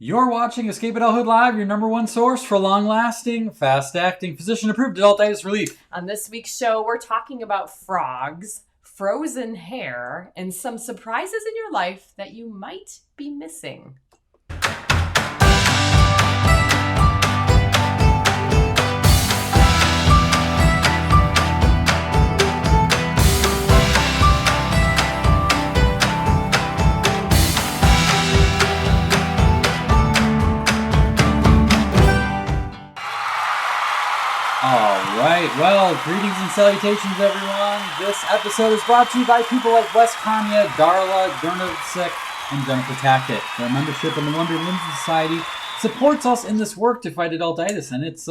You're watching Escape Adulthood Live, your number one source for long-lasting, fast-acting, physician-approved adultitis relief. On this week's show, we're talking about frogs, frozen hair, and some surprises in your life that you might be missing. Alright, well, greetings and salutations, everyone. This episode is brought to you by people like Wes Kanya, Darla, Gernavsik, and Jennifer Tackett. Their membership in the Wonder Women's Society supports us in this work to fight adultitis, and it's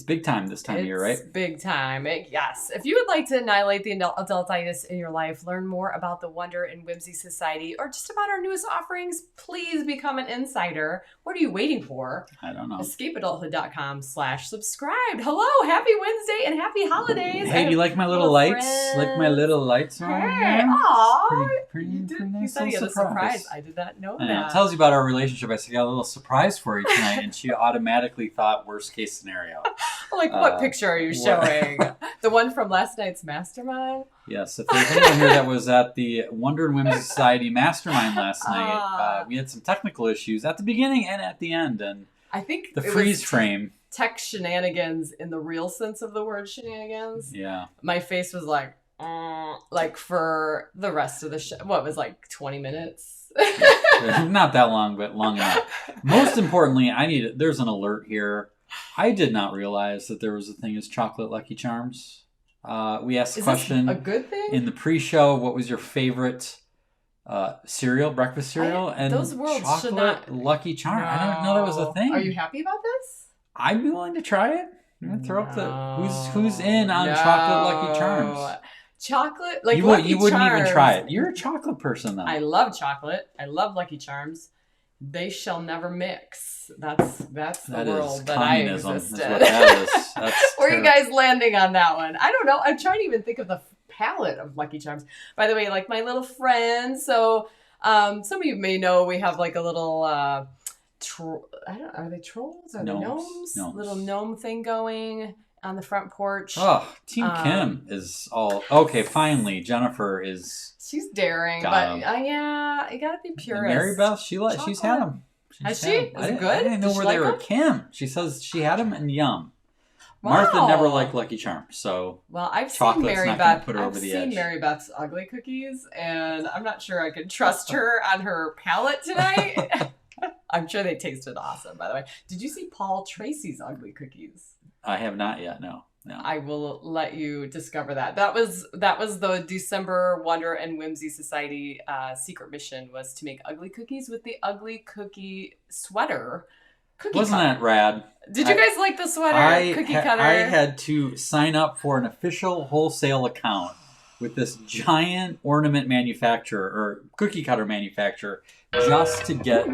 big time this time of year, right? It's big time, yes. If you would like to annihilate the adultitis in your life, learn more about the Wonder and Whimsy Society, or just about our newest offerings, please become an insider. What are you waiting for? I don't know. EscapeAdulthood.com/subscribe. Hello, happy Wednesday and happy holidays. Hey, do you like my little lights? Friends. Like my little lights on Hey, here? aw. Pretty You nice said you had little a surprise. I did not know I know. that. It tells you about our relationship. I said, I got a little surprise for you tonight, and she automatically thought worst case scenario. Like, what picture are you showing? The one from last night's Mastermind? Yes, if there's anyone here that was at the Wonder and Women's Society Mastermind last night, we had some technical issues at the beginning and at the end, and I think the freeze frame. Tech shenanigans in the real sense of the word shenanigans. Yeah. My face was like for the rest of the show. What was like 20 minutes? Not that long, but long enough. Most importantly, there's an alert here. I did not realize that there was a thing as chocolate Lucky Charms. We asked the question a good thing? in the pre-show, what was your favorite cereal, breakfast cereal? And those worlds chocolate should not... Lucky Charm. No. I didn't know that was a thing. Are you happy about this? I'd be willing to try it. I'm gonna throw up the who's in on chocolate Lucky Charms. Chocolate like you Lucky wouldn't Charms. even try it. You're a chocolate person though. I love chocolate. I love Lucky Charms. They shall never mix. That's the world that I exist in. Where are you guys landing on that one? I don't know. I'm trying to even think of the palette of Lucky Charms. By the way, like my little friends. So some of you may know we have like a little are they trolls? Are they gnomes? Little gnome thing going on the front porch. Oh, Team Kim is all okay. Finally, Jennifer is. She's daring, but yeah, you gotta be purist. Mary Beth, she's had them. Has she? Is it good? I didn't know where they were. Kim, she says she had them and yum. Wow. Martha never liked Lucky Charms, so I've seen Mary Beth. Mary Beth's ugly cookies, and I'm not sure I could trust her on her palate tonight. I'm sure they tasted awesome. By the way, did you see Paul Tracy's ugly cookies? I have not yet. No. I will let you discover that. That was the December Wonder and Whimsy Society secret mission, was to make ugly cookies with the ugly cookie sweater. Wasn't that rad? Did you guys like the sweater cookie cutter? I had to sign up for an official wholesale account with this giant ornament manufacturer or cookie cutter manufacturer just to get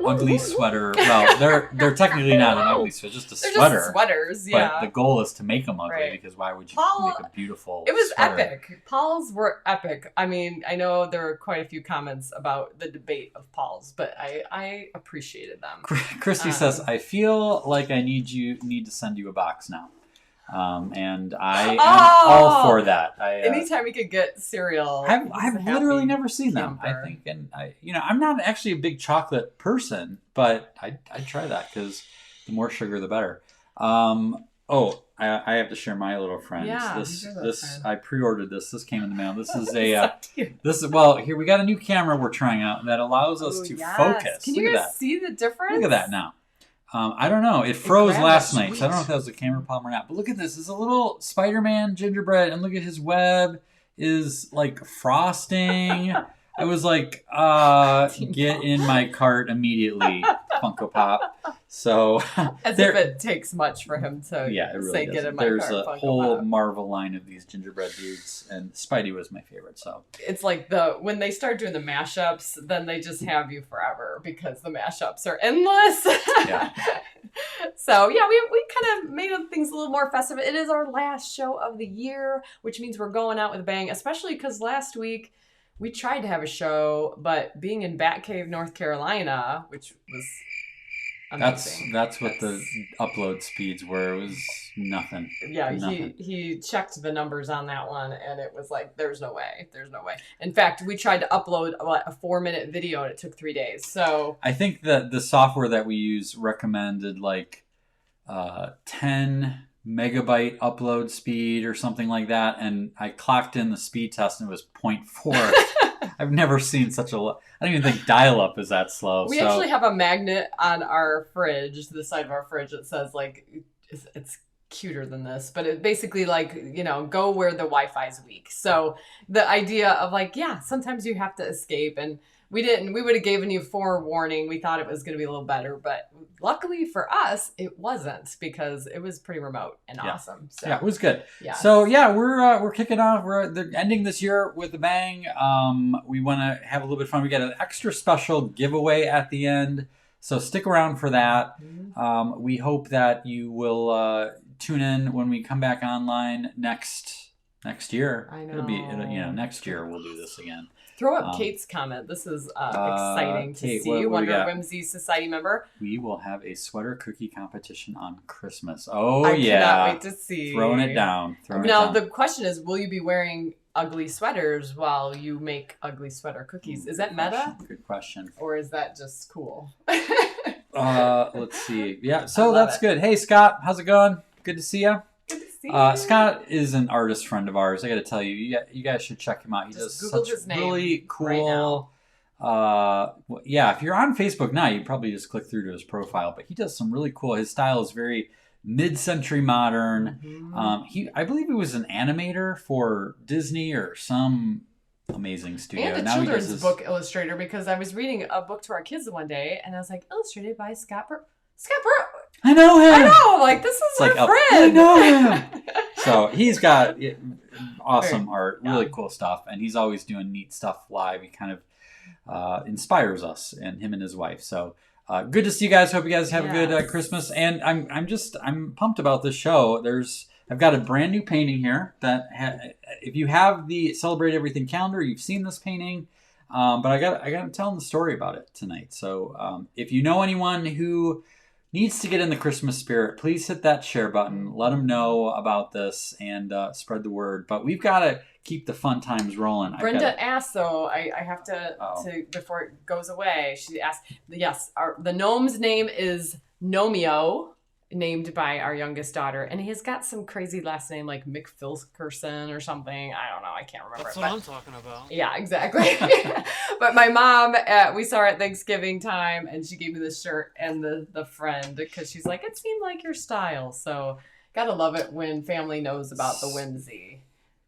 ugly sweater. Well, they're technically not an ugly sweater, just a sweater. Just sweaters, yeah. But the goal is to make them ugly because why would you make a beautiful It was sweater? epic. Paul's were epic. I mean, I know there were quite a few comments about the debate of Paul's, but I appreciated them. Christy says, I feel like I need to send you a box now. And I am all for that. Anytime we could get cereal. I've literally never seen them. I think, and I'm not actually a big chocolate person, but I'd try that because the more sugar, the better. I have to share my little friends. Yeah, this I pre-ordered this. This came in the mail. This is here we got a new camera we're trying out that allows us to focus. Can you guys see the difference? Look at that now. I don't know. It froze last night, so I don't know if that was a camera problem or not. But look at this. It's a little Spider-Man gingerbread, and look at his web is like frosting. I was like, get in my cart immediately, Funko Pop. So as if it takes much for him to really get in my There's cart. There's a Funko whole Pop. Marvel line of these gingerbread dudes, and Spidey was my favorite. So it's like when they start doing the mashups, then they just have you forever because the mashups are endless. Yeah. So yeah, we kind of made things a little more festive. It is our last show of the year, which means we're going out with a bang, especially because last week we tried to have a show, but being in Batcave, North Carolina, which was amazing. That's what the upload speeds were. It was nothing. Yeah, nothing. He checked the numbers on that one, and it was like, there's no way. In fact, we tried to upload a 4-minute video, and it took 3 days. So I think that the software that we use recommended like 10 megabyte upload speed or something like that, and I clocked in the speed test and it was 0.4. I've never seen such a I don't even think dial-up is that slow. We actually have a magnet on our fridge, the side of our fridge, that says like it's cuter than this, but it basically like, you know, go where the Wi-Fi is weak. So the idea of like, yeah, sometimes you have to escape, and we didn't. We would have given you forewarning. We thought it was going to be a little better, but luckily for us, it wasn't, because it was pretty remote and awesome. So, yeah, it was good. Yeah. So yeah, we're kicking off. They're ending this year with a bang. We want to have a little bit of fun. We got an extra special giveaway at the end, so stick around for that. Mm-hmm. We hope that you will tune in when we come back online next year. I know. It'll next year we'll do this again. Throw up Kate's comment. This is exciting to Kate, see. Wonder Whimsy Society member. We will have a sweater cookie competition on Christmas. Oh, I cannot wait to see. Throwing it down. Now, the question is, will you be wearing ugly sweaters while you make ugly sweater cookies? Is that meta? Good question. Or is that just cool? Let's see. Yeah, so that's good. Hey, Scott, how's it going? Good to see you. Scott is an artist friend of ours. I got to tell you, you guys should check him out. He does such really cool. If you're on Facebook now, you probably just click through to his profile. But he does some really cool. His style is very mid-century modern. Mm-hmm. I believe he was an animator for Disney or some amazing studio. And a children's book illustrator, because I was reading a book to our kids one day, and I was like, illustrated by Scott Burrow. I know him. I know. Like, this is our friend. I know him. So he's got awesome art, really cool stuff, and he's always doing neat stuff live. He kind of inspires us, and him and his wife. So good to see you guys. Hope you guys have a good Christmas. And I'm pumped about this show. I've got a brand new painting here that if you have the Celebrate Everything calendar, you've seen this painting. But I got telling the story about it tonight. So if you know anyone who needs to get in the Christmas spirit, please hit that share button. Let them know about this and spread the word. But we've got to keep the fun times rolling. Brenda asked, though, I have to before it goes away, she asked, yes, the gnome's name is Nomeo, named by our youngest daughter, and he's got some crazy last name like McFilkerson or something. I don't know. I can't remember. That's what I'm talking about. Yeah, exactly. But my mom, we saw her at Thanksgiving time, and she gave me this shirt and the friend, because she's like, it seemed like your style. So gotta love it when family knows about the whimsy,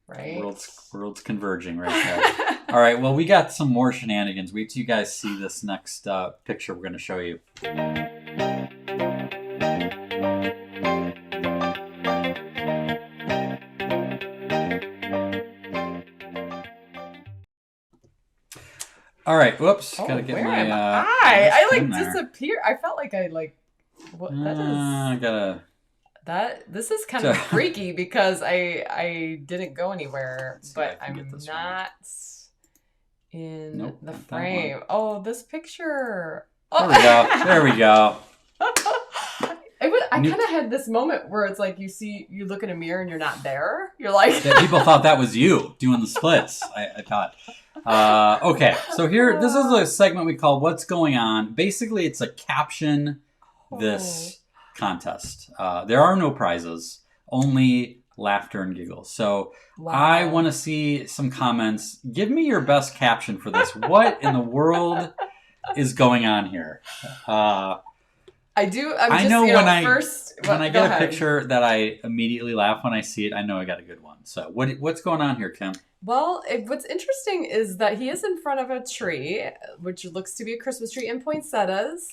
right? Worlds converging right there. All right, well, we got some more shenanigans. Wait till you guys see this next picture we're going to show you. All right, whoops. Gotta get my. I disappeared. I felt like what that is. This is kind of freaky, because I didn't go anywhere, but I'm not in the frame. Oh, this picture. Oh. There we go. I kind of had this moment where it's like you look in a mirror and you're not there. You're like people thought that was you doing the splits. I thought. Okay, so here, this is a segment we call What's Going On. Basically, it's a caption this contest. There are no prizes, only laughter and giggles. So I want to see some comments. Give me your best caption for this. What in the world is going on here? I do. I know when I get a picture that I immediately laugh when I see it, I know I got a good one. So what's going on here, Kim? Well, what's interesting is that he is in front of a tree, which looks to be a Christmas tree in poinsettias.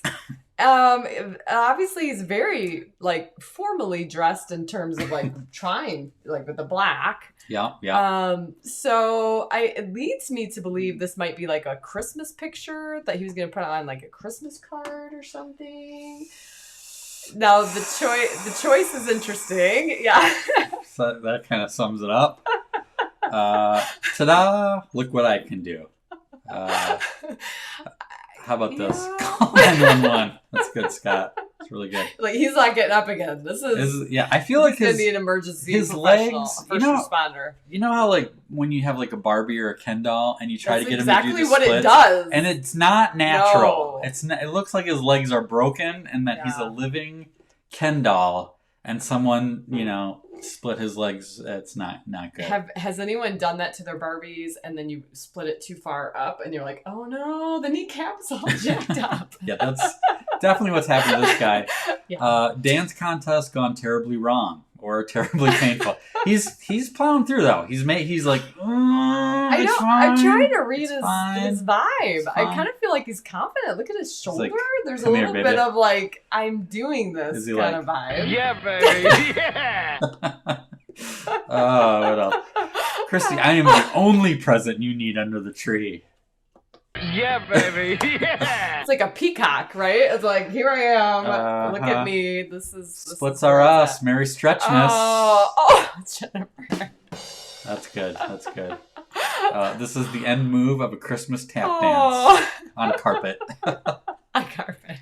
Obviously, he's very formally dressed in terms of trying with the black. Yeah. So it leads me to believe this might be a Christmas picture that he was going to put on a Christmas card or something. Now the choice is interesting. Yeah. So that kind of sums it up. Ta-da! Look what I can do. How about this? Call 911. That's good, Scott. It's really good. Like, he's not getting up again. This is I feel like gonna be an emergency. His legs, responder. You know how like when you have like a Barbie or a Ken doll and you try to get him to do the what splits, it does, and it's not natural. No. It looks like his legs are broken and that he's a living Ken doll, and someone split his legs. It's not good. Has anyone done that to their Barbies and then you split it too far up and you're like, oh no, the kneecap's all jacked up? Yeah, that's definitely what's happened to this guy. Yeah. Dance contest gone terribly wrong or terribly painful. He's plowing through though. He's like, I know. I'm trying to read his vibe. I kind of feel like he's confident. Look at his shoulder. Like, there's a little bit of like, I'm doing this kind of vibe. Yeah, baby. Yeah. What else? Christy, I am the only present you need under the tree. Yeah, baby. Yeah. It's like a peacock, right? It's like, here I am. Look at me. This is Splits are us. Merry Stretchness. Oh, Jennifer. That's good. That's good. This is the end move of a Christmas tap dance on carpet. On carpet.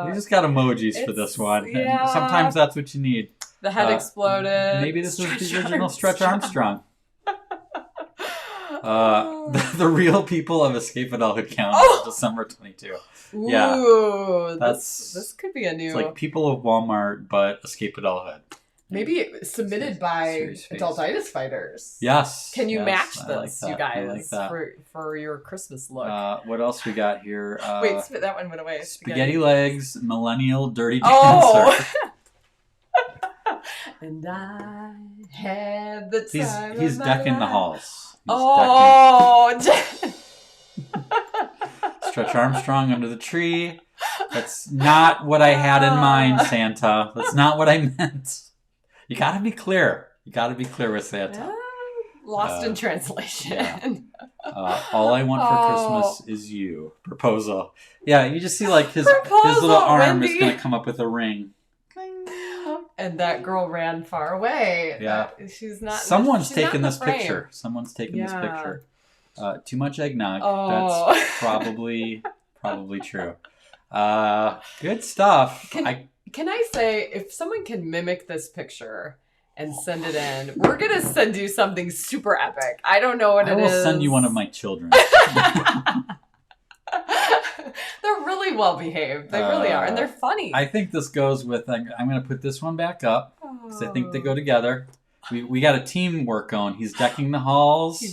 You just got emojis for this one. Yeah. Sometimes that's what you need. The head exploded. Maybe this was the original Stretch Armstrong. The real people of Escape Adulthood calendar, December 22. Ooh, this could be a new. It's like People of Walmart, but Escape Adulthood. Maybe submitted by Adultitis Fighters. Yes. Can you match this, you like guys, for your Christmas look? What else we got here? Wait, that one went away. Spaghetti legs, millennial dirty dancer. Oh. And I had the time. He's decking the halls. Stretch Armstrong under the tree. That's not what I had in mind, Santa. That's not what I meant. You gotta be clear. You gotta be clear with Santa. Lost in translation. Yeah. All I want for Christmas is you. Proposal. Yeah, you just see like his little arm is gonna come up with a ring. And that girl ran far away. Yeah. She's not. Someone's taken this picture. Someone's taken this picture. Too much eggnog. That's probably true. Good stuff. Can I say, if someone can mimic this picture and send it in, we're going to send you something super epic. I don't know what it is. I will send you one of my children. They're really well behaved. They really are. And they're funny. I think this goes with, I'm going to put this one back up because I think they go together. We got a teamwork going. He's decking the halls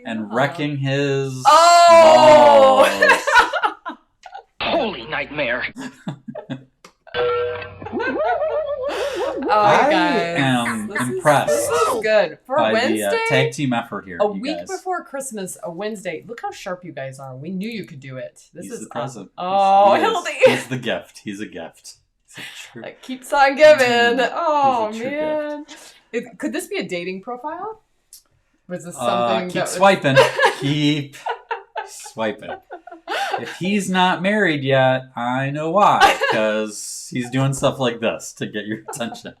and wrecking his balls. Holy nightmare. I am impressed. This is good. For by Wednesday, the tag team effort here. A week before Christmas, a Wednesday. Look how sharp you guys are. We knew you could do it. He's the present. Hildy. He's the gift. He's a gift. That keeps on giving. Man. Could this be a dating profile? Was this something keep swiping. Keep swiping. If he's not married yet, I know why. Because he's doing stuff like this to get your attention.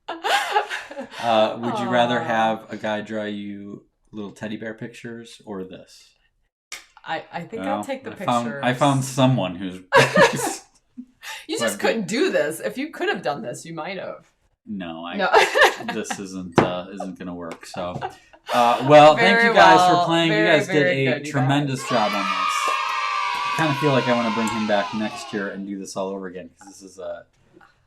Would you rather have a guy draw you little teddy bear pictures or this? I think I'll take the pictures. I found someone who's... You just couldn't do this. If you could have done this, you might have. No. This isn't going to work. So, thank you guys for playing. You guys did a tremendous job on this. I kind of feel like I want to bring him back next year and do this all over again because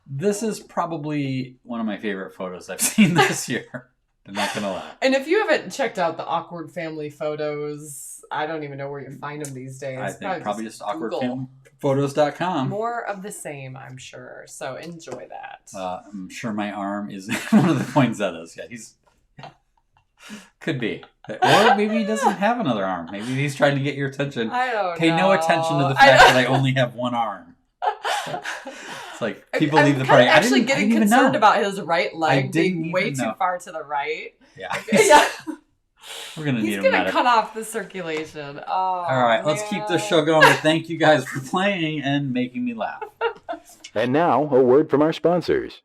this is probably one of my favorite photos I've seen this year. I'm not gonna lie. And if you haven't checked out the awkward family photos, I don't even know where you find them these days. I think probably just awkwardfamilyphotos.com. More of the same, I'm sure. So enjoy that. I'm sure my arm is one of the poinsettias. Yeah, he's could be. Or maybe he doesn't have another arm. Maybe he's trying to get your attention. I don't know. Pay no attention to the fact that I only have one arm. It's like people leave the party. I'm actually getting concerned about his right leg being way too far to the right. Yeah. Yeah. We're going to need him. He's going to cut off the circulation. Oh, all right, let's keep this show going. But thank you guys for playing and making me laugh. And now, a word from our sponsors.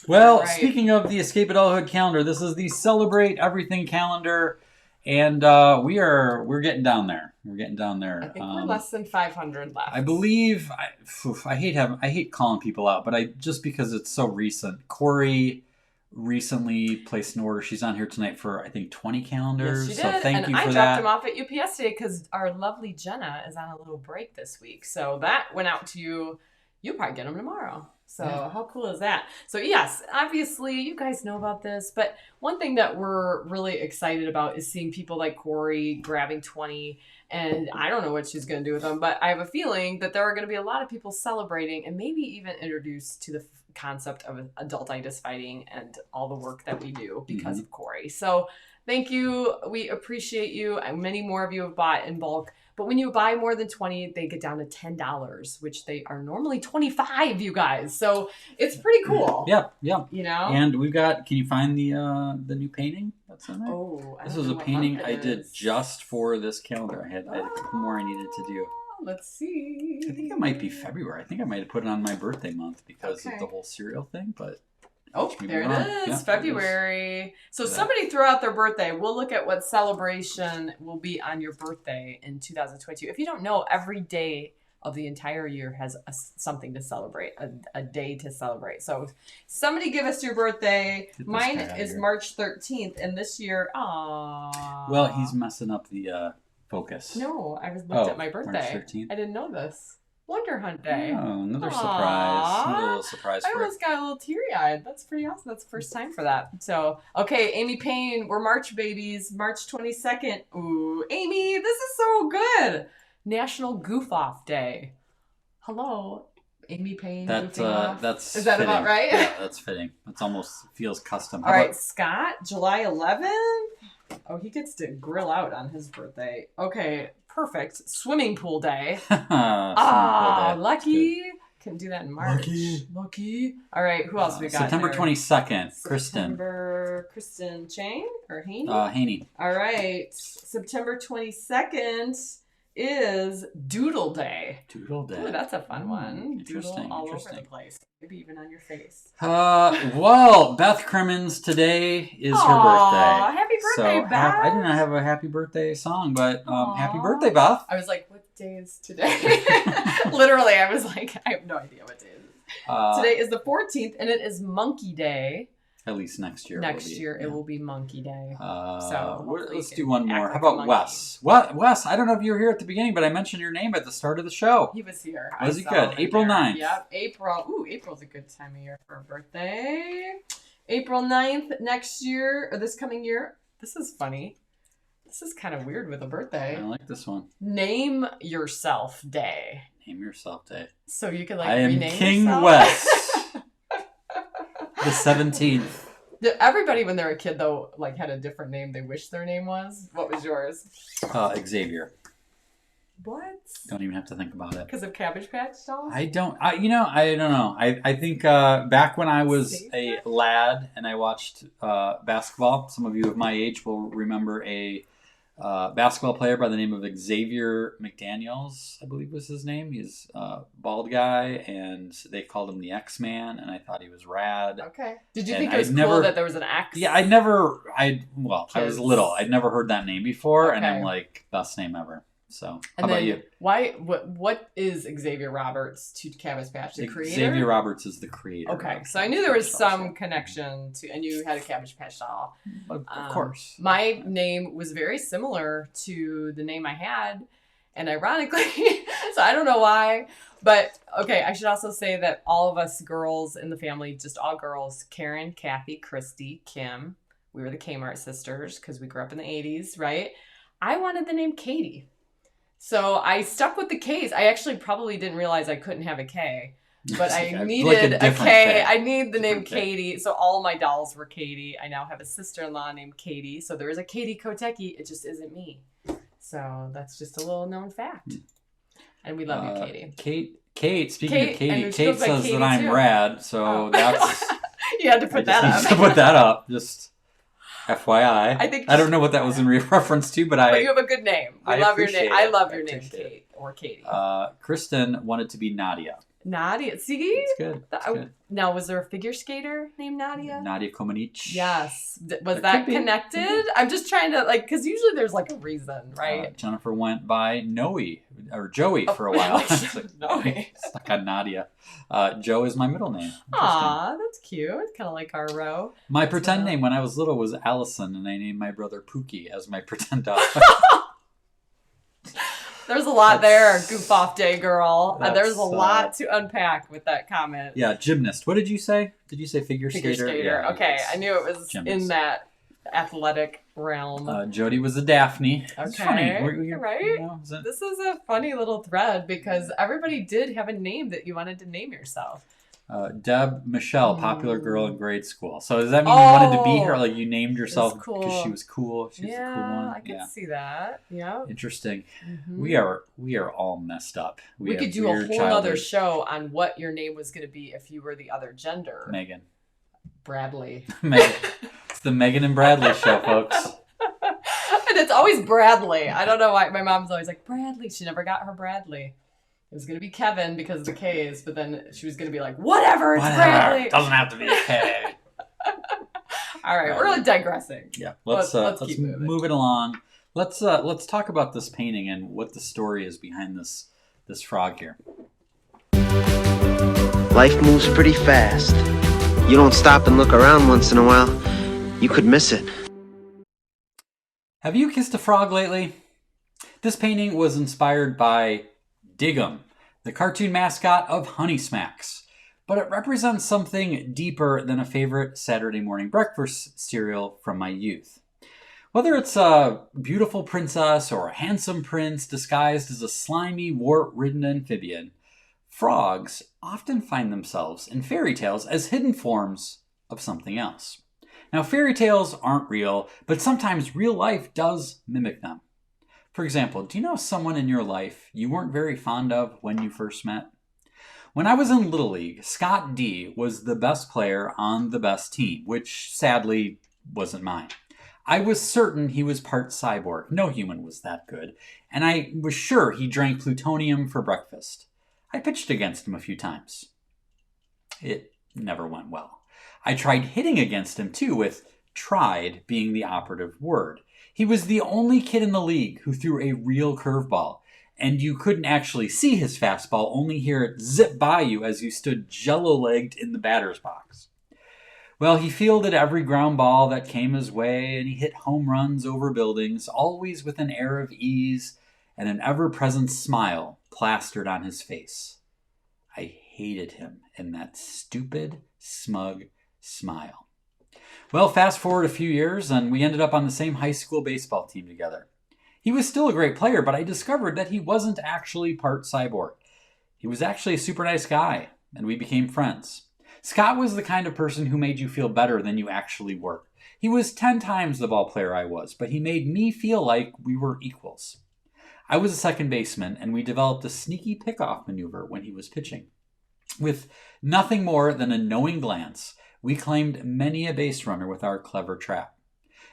Well, speaking of the Escape Adulthood calendar, this is the Celebrate Everything calendar. And we're getting down there. We're getting down there. I think we're less than 500 left. I believe. I hate calling people out, but just because it's so recent. Corey recently placed an order. She's on here tonight for I think 20 calendars. Yes, she did. So thank you for I that. dropped him off at UPS today because our lovely Jenna is on a little break this week. So that went out to you. You'll probably get them tomorrow. So how cool is that? So yes, obviously you guys know about this, but one thing that we're really excited about is seeing people like Corey grabbing 20, and I don't know what she's going to do with them, but I have a feeling that there are going to be a lot of people celebrating and maybe even introduced to the concept of adultitis fighting and all the work that we do because of Corey. So thank you. We appreciate you. And many more of you have bought in bulk. But when you buy more than 20, they get down to $10, which they are normally $25, you guys. So it's pretty cool. Yeah. You know? And we've got, can you find the new painting that's in there? Oh, this was a painting I did just for this calendar. I had a couple more I needed to do. Let's see. I think it might be February. I think I might have put it on my birthday month because of the whole cereal thing, but... Oh, there it is. Yeah, February. So somebody throw out their birthday. We'll look at what celebration will be on your birthday in 2022. If you don't know, every day of the entire year has something to celebrate, a day to celebrate. So somebody give us your birthday. Mine is March 13th, and this year, well, he's messing up the focus. No, I was looked at my birthday. March 13th. I didn't know this. Wonder Hunt Day. Oh, another surprise. Another little surprise. I almost got a little teary-eyed. That's pretty awesome. That's the first time for that. So, okay, Amy Payne, we're March babies. March 22nd. Ooh, Amy, this is so good. National Goof Off Day. Hello, Amy Payne. That's is that fitting. About right? Yeah, that's fitting. It's almost feels custom. All right, Scott, July 11th. Oh, he gets to grill out on his birthday. Okay. Perfect. Swimming pool day. Lucky. Can do that in March. Lucky. All right. Who else we got? September 22nd. Kristen. Kristen Chang or Haney? Haney. All right. September 22nd is Doodle Day. Doodle Day. Ooh, that's a fun one. Interesting. Doodle all over the place. Maybe even on your face. Well, Beth Crimmins, today is her birthday. Happy birthday, Beth. I did not have a happy birthday song, but happy birthday, Beth. I was like, what day is today? Literally, I was like, I have no idea what day it is. Today is the 14th, and it is Monkey Day. At least next year. It will be Monkey Day. Let's do one more. How about Wes? Wes, I don't know if you were here at the beginning, but I mentioned your name at the start of the show. He was here. Was he good? April 9th. Yep, April. Ooh, April's a good time of year for a birthday. April 9th next year, or this coming year. This is funny. This is kind of weird with a birthday. I like this one. Name Yourself Day. Name Yourself Day. So you can I am rename King yourself? Wes. The 17th. Everybody, when they were a kid, though, had a different name they wish their name was. What was yours? Xavier. What? Don't even have to think about it. Because of Cabbage Patch dolls? I don't know. I think back when I was a lad and I watched basketball, some of you of my age will remember a basketball player by the name of Xavier McDaniels, I believe was his name. He's a bald guy, and they called him the X-Man, and I thought he was rad. Okay. Did you think it was cool that there was an X? Yeah, I was little. I'd never heard that name before, and I'm like, best name ever. So, how about you? What is Xavier Roberts to Cabbage Patch? The creator? Xavier Roberts is the creator. Okay, so I knew there was some connection to, and you had a Cabbage Patch doll. Of course. My name was very similar to the name I had, and ironically, so I don't know why, but okay, I should also say that all of us girls in the family, just all girls, Karen, Kathy, Christy, Kim, we were the Kmart sisters because we grew up in the 80s, right? I wanted the name Katie. So I stuck with the K's. I actually probably didn't realize I couldn't have a K, but I needed a K. K. I need the name Katie. So all my dolls were Katie. I now have a sister-in-law named Katie. So there is a Katie Kotecki. It just isn't me. So that's just a little known fact. And we love you, Katie. Kate, speaking of Katie, Kate says Katie that I'm rad. So that's... You had to put that up. To put that up. Just... FYI. I don't know what that was in reference to, but you have a good name. I love your name. I love your name, Kate or Katie. Kristen wanted to be Nadia. Nadia. See? It's good. It's good. Now, was there a figure skater named Nadia? Nadia Comaneci. Yes. Was that connected? I'm just trying to, because usually there's, a reason, right? Jennifer went by Noe, or Joey for a while. Noe. Stuck on Nadia. Joe is my middle name. Aw, that's cute. Kind of like our row. My pretend name when I was little was Allison, and I named my brother Pookie as my pretend dog. There's a lot there, goof off day girl. There's a lot to unpack with that comment. Yeah, gymnast. What did you say? Did you say figure skater? Yeah, okay, I knew it was gymnast. In that athletic realm. Jody was a Daphne. Okay, it's funny. Right? This is a funny little thread because everybody did have a name that you wanted to name yourself. Deb Michelle, popular girl in grade school. So does that mean you wanted to be her? Like you named yourself because she was cool? She was a cool one? I can see that. Yeah. Interesting. Mm-hmm. We are all messed up. We could do a whole other show on what your name was going to be if you were the other gender. Megan. Bradley. Megan. It's the Megan and Bradley show, folks. And it's always Bradley. I don't know why. My mom's always like, Bradley. She never got her Bradley. It was going to be Kevin because of the K's, but then she was going to be like, whatever, it's Bradley. Doesn't have to be a K. All right, we're digressing. Yeah, let's keep move it along. Let's talk about this painting and what the story is behind this frog here. Life moves pretty fast. You don't stop and look around once in a while, you could miss it. Have you kissed a frog lately? This painting was inspired by Diggum, the cartoon mascot of Honey Smacks, but it represents something deeper than a favorite Saturday morning breakfast cereal from my youth. Whether it's a beautiful princess or a handsome prince disguised as a slimy, wart-ridden amphibian, frogs often find themselves in fairy tales as hidden forms of something else. Now, fairy tales aren't real, but sometimes real life does mimic them. For example, do you know someone in your life you weren't very fond of when you first met? When I was in Little League, Scott D was the best player on the best team, which sadly wasn't mine. I was certain he was part cyborg. No human was that good. And I was sure he drank plutonium for breakfast. I pitched against him a few times. It never went well. I tried hitting against him too, with tried being the operative word. He was the only kid in the league who threw a real curveball, and you couldn't actually see his fastball, only hear it zip by you as you stood jello-legged in the batter's box. Well, he fielded every ground ball that came his way, and he hit home runs over buildings, always with an air of ease and an ever-present smile plastered on his face. I hated him and that stupid, smug smile. Well, fast forward a few years, and we ended up on the same high school baseball team together. He was still a great player, but I discovered that he wasn't actually part cyborg. He was actually a super nice guy, and we became friends. Scott was the kind of person who made you feel better than you actually were. He was 10 times the ball player I was, but he made me feel like we were equals. I was a second baseman, and we developed a sneaky pickoff maneuver when he was pitching. With nothing more than a knowing glance, we claimed many a base runner with our clever trap.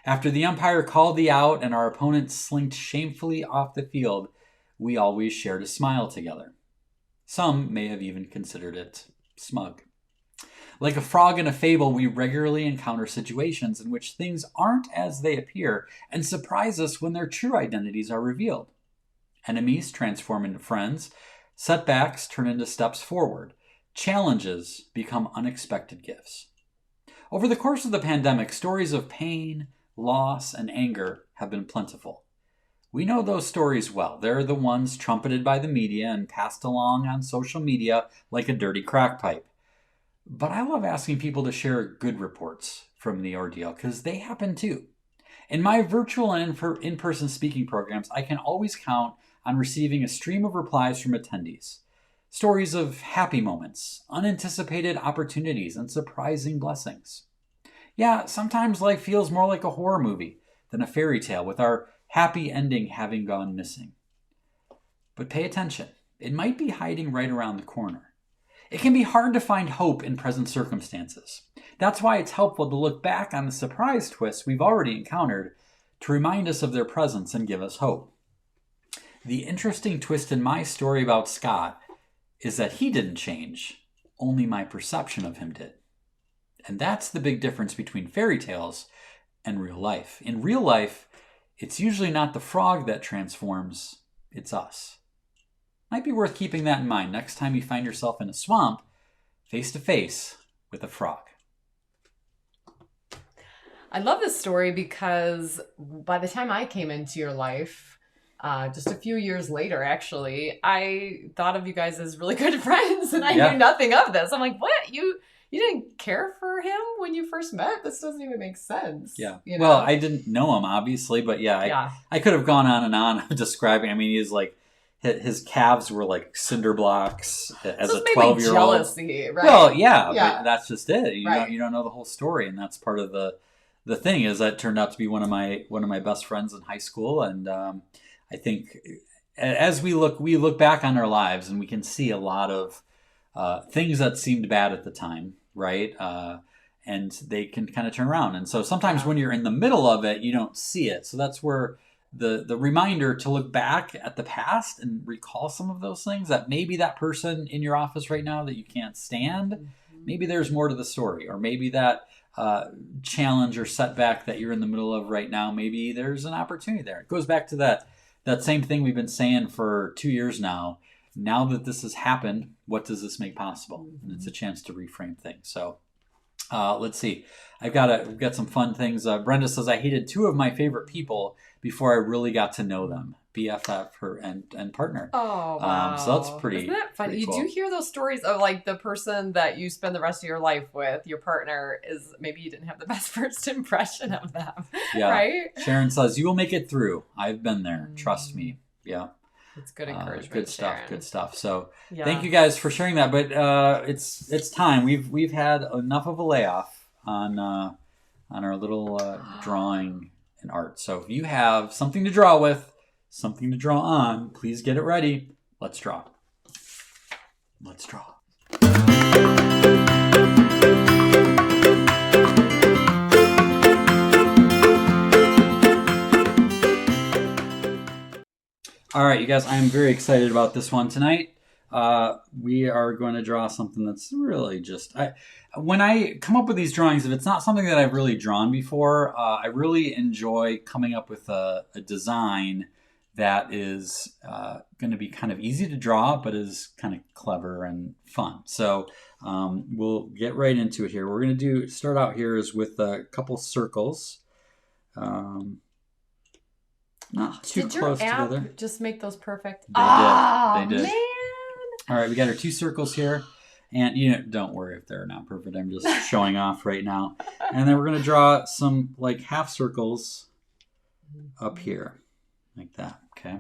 After the umpire called the out and our opponent slinked shamefully off the field, we always shared a smile together. Some may have even considered it smug. Like a frog in a fable, we regularly encounter situations in which things aren't as they appear and surprise us when their true identities are revealed. Enemies transform into friends, setbacks turn into steps forward, challenges become unexpected gifts. Over the course of the pandemic, stories of pain, loss, and anger have been plentiful. We know those stories well. They're the ones trumpeted by the media and passed along on social media like a dirty crack pipe. But I love asking people to share good reports from the ordeal, because they happen too. In my virtual and in-person speaking programs, I can always count on receiving a stream of replies from attendees. Stories of happy moments, unanticipated opportunities, and surprising blessings. Yeah, sometimes life feels more like a horror movie than a fairy tale, with our happy ending having gone missing. But pay attention. It might be hiding right around the corner. It can be hard to find hope in present circumstances. That's why it's helpful to look back on the surprise twists we've already encountered to remind us of their presence and give us hope. The interesting twist in my story about Scott is that he didn't change. Only my perception of him did. And that's the big difference between fairy tales and real life. In real life, it's usually not the frog that transforms, it's us. Might be worth keeping that in mind next time you find yourself in a swamp, face to face with a frog. I love this story because by the time I came into your life, just a few years later, actually, I thought of you guys as really good friends, and I knew nothing of this. I'm like, what? You didn't care for him when you first met? This doesn't even make sense. Yeah. You know? Well, I didn't know him, obviously, but I could have gone on and on describing. I mean, he's like, his calves were like cinder blocks as a 12-year-old. Jealousy, right? Well, but that's just it. You don't know the whole story, and that's part of the thing. Is that turned out to be one of my best friends in high school, and I think as we look back on our lives, and we can see a lot of things that seemed bad at the time, right? And they can kind of turn around, and so sometimes when you're in the middle of it, you don't see it. So that's where the reminder to look back at the past and recall some of those things, that maybe that person in your office right now that you can't stand, maybe there's more to the story, or maybe that challenge or setback that you're in the middle of right now, maybe there's an opportunity there. It goes back to that same thing we've been saying for 2 years now. Now that this has happened, what does this make possible? And it's a chance to reframe things. So let's see. We've got some fun things. Brenda says, I hated 2 of my favorite people before I really got to know them. BFF, her and partner. Oh, wow. So that's pretty. Isn't that funny? Cool. You do hear those stories of like the person that you spend the rest of your life with, your partner, is maybe you didn't have the best first impression of them. Yeah. Right? Sharon says, you will make it through. I've been there. Trust me. Yeah. It's good encouragement. Good stuff. Sharon. Good stuff. So thank you guys for sharing that. But it's time. We've had enough of a layoff on our little drawing and art. So if you have something to draw with, something to draw on, please get it ready. Let's draw. Let's draw. All right, you guys, I am very excited about this one tonight. We are going to draw something that's really just... when I come up with these drawings, if it's not something that I've really drawn before, I really enjoy coming up with a design that is going to be kind of easy to draw, but is kind of clever and fun. So we'll get right into it here. We're going to start out here is with a couple circles. Not too close together. Did your app just make those perfect? They did. Man. All right, we got our 2 circles here. And don't worry if they're not perfect. I'm just showing off right now. And then we're going to draw some like half circles up here. Like that, okay?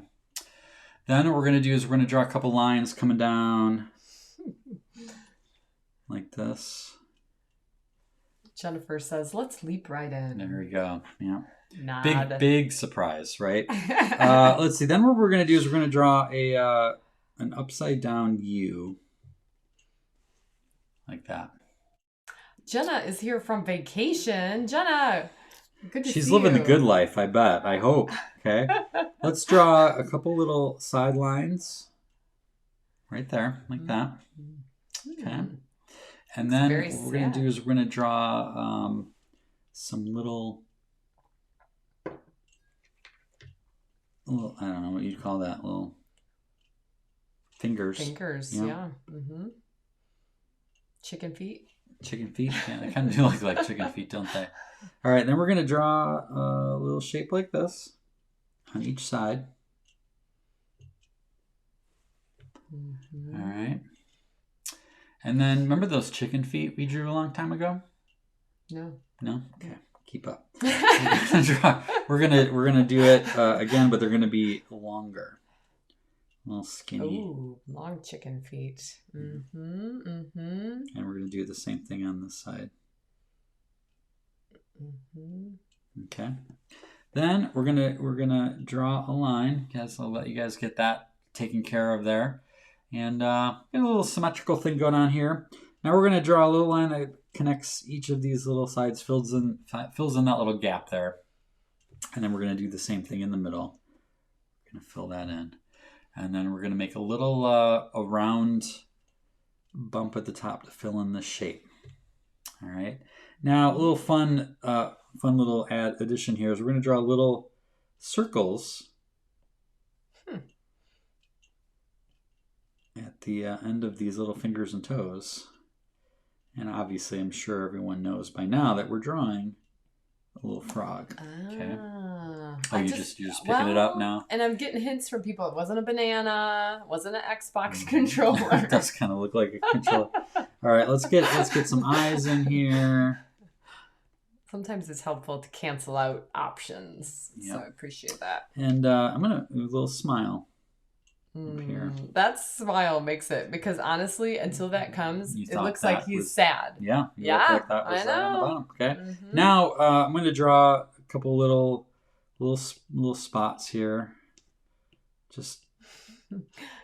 Then what we're going to do is we're going to draw a couple lines coming down like this. Jennifer says, let's leap right in. There we go. Yeah. Nod. Big surprise, right? Let's see. Then what we're going to do is we're going to draw an upside down U. Like that. Jenna is here from vacation. Jenna, good to see you. She's living the good life, I bet. I hope. Okay. Let's draw a couple little side lines right there, like that. Okay. And then what we're going to do is we're going to draw some little, I don't know what you'd call that, little fingers. Fingers, yeah. Mm-hmm. Chicken feet. Chicken feet? Yeah, they kind of do look like chicken feet, don't they? All right, then we're going to draw a little shape like this on each side. Mm-hmm. All right. And then remember those chicken feet we drew a long time ago? No. No? Okay. Keep up. We're gonna do it again, but they're gonna be longer. A little skinny. Ooh, long chicken feet. Mm-hmm. Mm-hmm. And we're gonna do the same thing on this side. Mm-hmm. Okay. Then we're gonna draw a line. Guys, I'll let you guys get that taken care of there. And get a little symmetrical thing going on here. Now we're gonna draw a little line that connects each of these little sides, fills in that little gap there. And then we're gonna do the same thing in the middle. We're gonna fill that in. And then we're gonna make a little a round bump at the top to fill in the shape. All right. Now, a little fun little addition here is we're going to draw little circles at the end of these little fingers and toes. And obviously, I'm sure everyone knows by now that we're drawing a little frog. Okay. You're just picking it up now? And I'm getting hints from people. It wasn't a banana. It wasn't an Xbox controller. It does kind of look like a controller. All right, let's get some eyes in here. Sometimes it's helpful to cancel out options. Yep. So I appreciate that. And I'm going to do a little smile up here. That smile makes it, because honestly, until that comes, it looks like he's sad. Yeah. You look like that was on the bottom. Okay. Mm-hmm. Now I'm going to draw a couple little spots here. Just.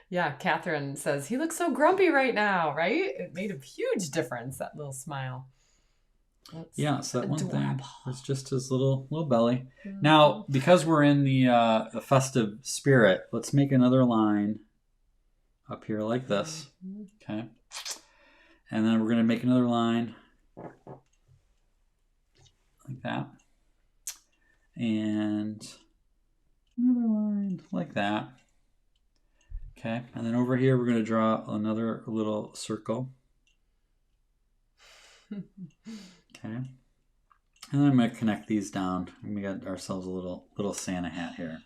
Yeah, Catherine says, he looks so grumpy right now, right? It made a huge difference, that little smile. That's so that adorable. One thing. It's just his little belly. Mm-hmm. Now, because we're in the festive spirit, let's make another line up here like this. Mm-hmm. Okay. And then we're going to make another line like that. And another line like that. Okay. And then over here, we're going to draw another little circle. Okay, and then I'm going to connect these down. And we got ourselves a little Santa hat here.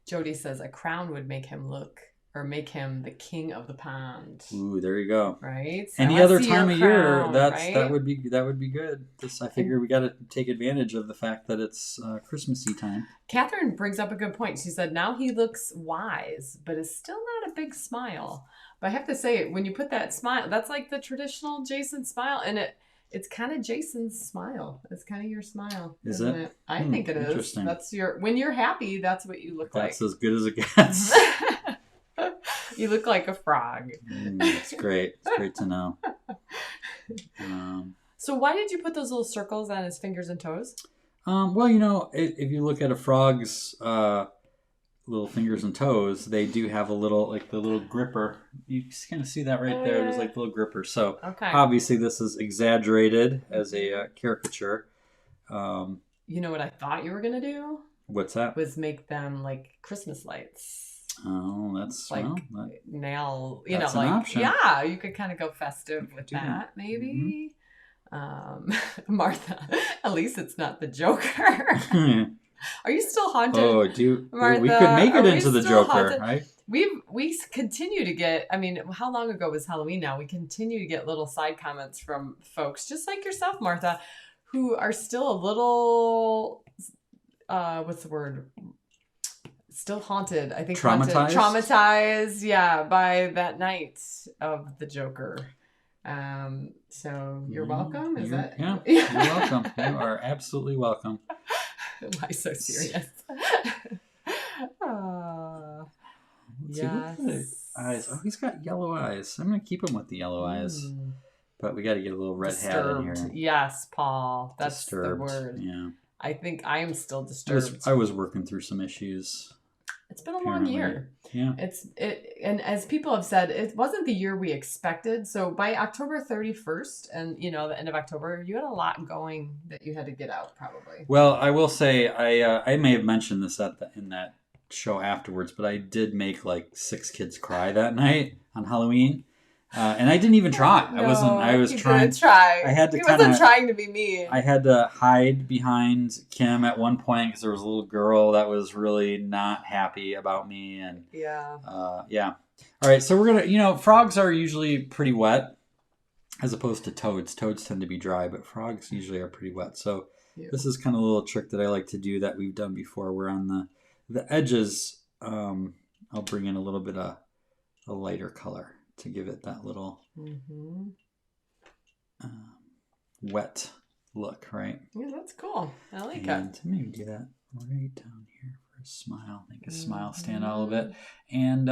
Jody says a crown would make him the king of the pond. Ooh, there you go. Right. So any other time of year, that would be good. I figure we got to take advantage of the fact that it's Christmassy time. Catherine brings up a good point. She said now he looks wise, but is still not a big smile. But I have to say, when you put that smile, that's like the traditional Jason smile, and it's kind of Jason's smile. It's kind of your smile. Isn't it? I think it is. Interesting. That's when you're happy, that's what you look like. That's as good as it gets. You look like a frog. It's great. It's great to know. So why did you put those little circles on his fingers and toes? Well, if you look at a frog's little fingers and toes, they do have a little, like the little gripper. You kind of see that right there. There's like the little gripper. So obviously this is exaggerated as a caricature. You know what I thought you were going to do? What's that? Was make them like Christmas lights. Oh, that's like nail, you know, like, an option. Yeah, you could kind of go festive with that, maybe. Mm-hmm. Martha, at least it's not the Joker. Are you still haunted? Oh, Martha, we could make it into the Joker, haunted? Right? We continue to get, I mean, how long ago was Halloween now? We continue to get little side comments from folks, just like yourself, Martha, who are still a little, what's the word? Still haunted. I think traumatized. Traumatized, yeah, by that night of the Joker. So you're welcome. Yeah, you're welcome. You are absolutely welcome. Why so serious? Yes. Eyes. Oh, he's got yellow eyes. I'm gonna keep him with the yellow eyes. But we got to get a little red hat in here. Yes, Paul. That's disturbed. The word. Yeah. I think I am still disturbed. I was working through some issues. It's been a long year. Yeah. And as people have said, it wasn't the year we expected. So by October 31st and the end of October, you had a lot going that you had to get out probably. Well, I will say I may have mentioned this in that show afterwards, but I did make like 6 kids cry that night on Halloween. And I didn't even try. No, I was trying. Didn't try. I had to. He wasn't trying to be mean. I had to hide behind Kim at one point because there was a little girl that was really not happy about me, and yeah. All right, so we're gonna. Frogs are usually pretty wet, as opposed to toads. Toads tend to be dry, but frogs usually are pretty wet. So this is kind of a little trick that I like to do that we've done before. Where on the edges, I'll bring in a little bit of a lighter color to give it that little wet look, right? Yeah, that's cool. I like it. And maybe do that right down here for a smile. Make a smile stand out a little bit. And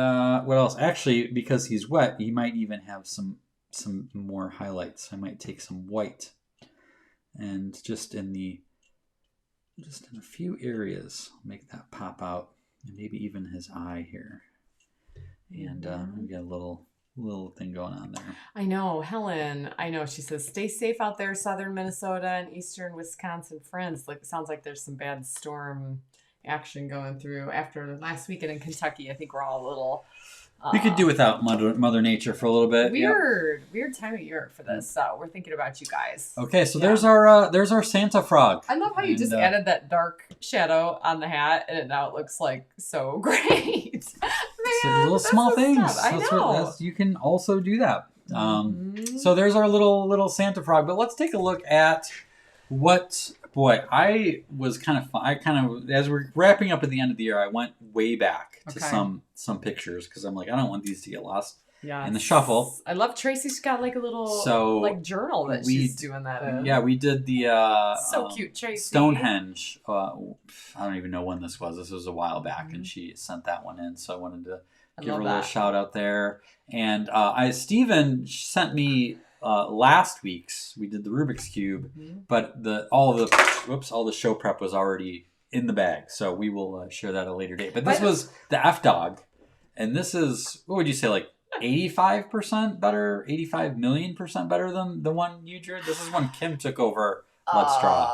what else? Actually, because he's wet, he might even have some more highlights. I might take some white and just in a few areas, make that pop out, and maybe even his eye here. And we got a little little thing going on there. I know. Helen, I know. She says, stay safe out there, southern Minnesota and eastern Wisconsin friends. Like, it sounds like there's some bad storm action going through after last weekend in Kentucky. I think we're all a little... we could do without Mother Nature for a little bit. Weird time of year for this. So we're thinking about you guys. Okay, so there's our Santa frog. I love how you just added that dark shadow on the hat, and now it looks like so great. Man, little small things. I know. You can also do that. So there's our little Santa frog. But let's take a look at what. Boy, I was kind of as we're wrapping up at the end of the year, I went way back to some pictures because I'm like, I don't want these to get lost in the shuffle. I love Tracy's got like a little like journal that she's doing that in. Yeah, we did the so cute, Tracy. Stonehenge. I don't even know when this was. This was a while back, and she sent that one in, so I wanted to give her a little shout out there. And Steven sent me. Last week's we did the Rubik's Cube, but all the show prep was already in the bag, so we will share that at a later date. But this was the F Dog, and this is, what would you say, like 85% better, 85 million% better than the one you drew? This is when Kim took over Let's Draw.